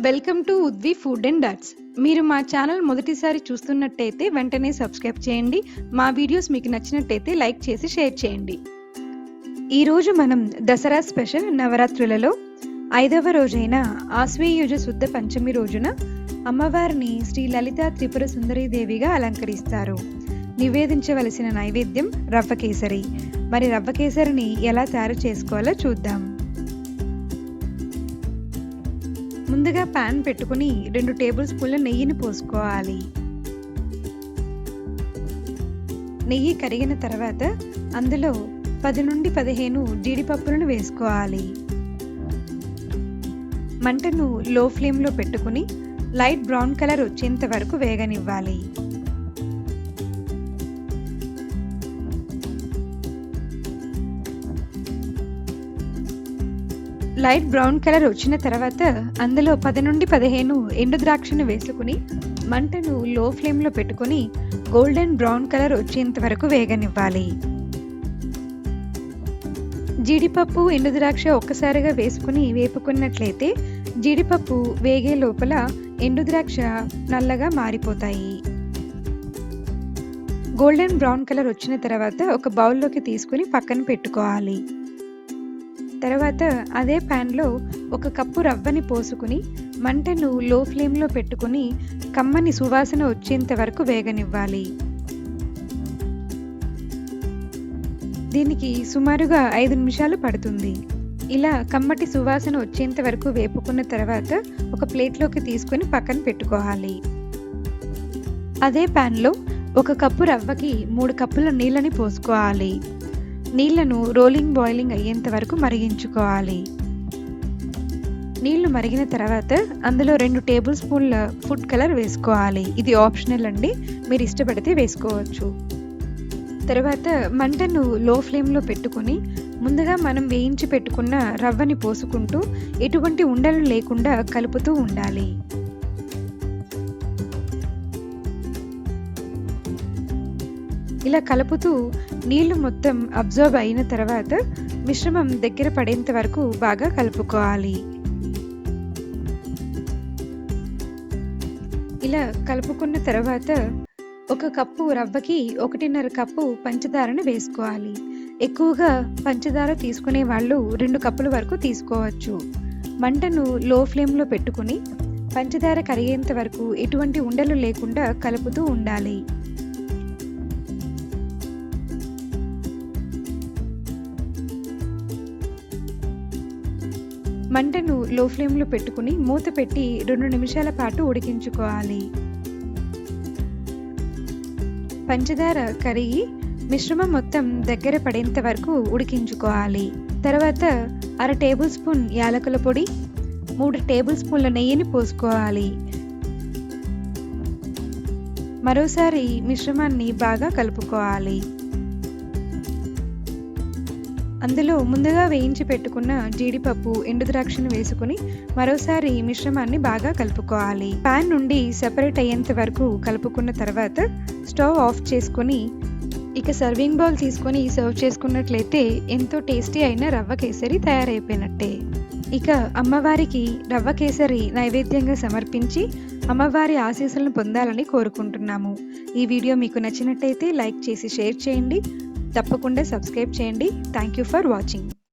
Welcome to ఉద్వి food and డట్స్. మీరు మా ఛానల్ మొదటిసారి చూస్తున్నట్టయితే వెంటనే సబ్స్క్రైబ్ చేయండి. మా వీడియోస్ మీకు నచ్చినట్టయితే లైక్ చేసి షేర్ చేయండి. ఈరోజు మనం దసరా స్పెషల్ నవరాత్రులలో 5వ రోజైన ఆశ్వయుజ శుద్ధ పంచమి రోజున అమ్మవారిని శ్రీ లలిత త్రిపుర సుందరీదేవిగా అలంకరిస్తారు. నివేదించవలసిన నైవేద్యం రవ్వ కేసరి. మరి రవ్వ కేసరిని ఎలా తయారు చేసుకోవాలో చూద్దాం. ముందుగా పాన్ పెట్టుకుని 2 టేబుల్ స్పూన్ల నెయ్యిని పోసుకోవాలి. నెయ్యి కరిగిన తర్వాత అందులో 10 నుండి 15 జీడిపప్పులను వేసుకోవాలి. మంటను లో ఫ్లేమ్లో పెట్టుకుని లైట్ బ్రౌన్ కలర్ వచ్చేంత వరకు వేగనివ్వాలి. లైట్ బ్రౌన్ కలర్ వచ్చిన తర్వాత అందులో 10 నుండి 15 ఎండు ద్రాక్షను వేసుకుని మంటను లో ఫ్లేమ్లో పెట్టుకుని గోల్డెన్ బ్రౌన్ కలర్ వచ్చేంత వరకు వేగనివ్వాలి. జీడిపప్పు ఎండు ద్రాక్ష ఒక్కసారిగా వేసుకుని వేపుకున్నట్లయితే జీడిపప్పు వేగే లోపల ఎండు ద్రాక్ష నల్లగా మారిపోతాయి. గోల్డెన్ బ్రౌన్ కలర్ వచ్చిన తర్వాత ఒక బౌల్లోకి తీసుకుని పక్కన పెట్టుకోవాలి. తర్వాత అదే ప్యాన్లో 1 కప్పు రవ్వని పోసుకుని మంటను లో ఫ్లేమ్లో పెట్టుకుని కమ్మని సువాసన వచ్చేంత వరకు వేగనివ్వాలి. దీనికి సుమారుగా 5 నిమిషాలు పడుతుంది. ఇలా కమ్మటి సువాసన వచ్చేంత వరకు వేపుకున్న తర్వాత ఒక ప్లేట్లోకి తీసుకుని పక్కన పెట్టుకోవాలి. అదే ప్యాన్లో 1 కప్పు రవ్వకి 3 కప్పుల నీళ్ళని పోసుకోవాలి. నీళ్లను రోలింగ్ బాయిలింగ్ అయ్యేంత వరకు మరిగించుకోవాలి. నీళ్లు మరిగిన తర్వాత అందులో 2 టేబుల్ స్పూన్ల ఫుడ్ కలర్ వేసుకోవాలి. ఇది ఆప్షనల్ అండి, మీరు ఇష్టపడితే వేసుకోవచ్చు. తర్వాత మంటను లో ఫ్లేమ్లో పెట్టుకుని ముందుగా మనం వేయించి పెట్టుకున్న రవ్వని పోసుకుంటూ ఎటువంటి ఉండలు లేకుండా కలుపుతూ ఉండాలి. ఇలా కలుపుతూ నీళ్లు మొత్తం అబ్జర్వ్ అయిన తర్వాత మిశ్రమం దగ్గర పడేంత వరకు బాగా కలుపుకోవాలి. ఇలా కలుపుకున్న తర్వాత 1 కప్పు రవ్వకి 1.5 కప్పు పంచదారను వేసుకోవాలి. ఎక్కువగా పంచదార తీసుకునే వాళ్ళు 2 కప్పుల వరకు తీసుకోవచ్చు. మంటను లో ఫ్లేమ్లో పెట్టుకుని పంచదార కరిగేంత వరకు ఎటువంటి ఉండలు లేకుండా కలుపుతూ ఉండాలి. మంటను లో ఫ్లేమ్లో పెట్టుకుని మూత పెట్టి 2 నిమిషాల పాటు ఉడికించుకోవాలి. పంచదార కరిగి మిశ్రమం మొత్తం దగ్గర పడేంత వరకు ఉడికించుకోవాలి. తర్వాత 1/2 టేబుల్ స్పూన్ యాలకుల పొడి, 3 టేబుల్ స్పూన్ల నెయ్యిని పోసుకోవాలి. మరోసారి మిశ్రమాన్ని బాగా కలుపుకోవాలి. అందులో ముందుగా వేయించి పెట్టుకున్న జీడిపప్పు ఎండు ద్రాక్షను వేసుకుని మరోసారి మిశ్రమాన్ని బాగా కలుపుకోవాలి. పాన్ నుండి సెపరేట్ అయ్యేంత వరకు కలుపుకున్న తర్వాత స్టవ్ ఆఫ్ చేసుకుని ఇక సర్వింగ్ బౌల్ తీసుకొని సర్వ్ చేసుకున్నట్లయితే ఎంతో టేస్టీ అయిన రవ్వ కేసరి తయారైపోయినట్టే. ఇక అమ్మవారికి రవ్వ కేసరి నైవేద్యంగా సమర్పించి అమ్మవారి ఆశీస్సులను పొందాలని కోరుకుంటున్నాము. ఈ వీడియో మీకు నచ్చినట్టయితే లైక్ చేసి షేర్ చేయండి. తప్పకుండా సబ్స్క్రైబ్ చేయండి. Thank you for watching.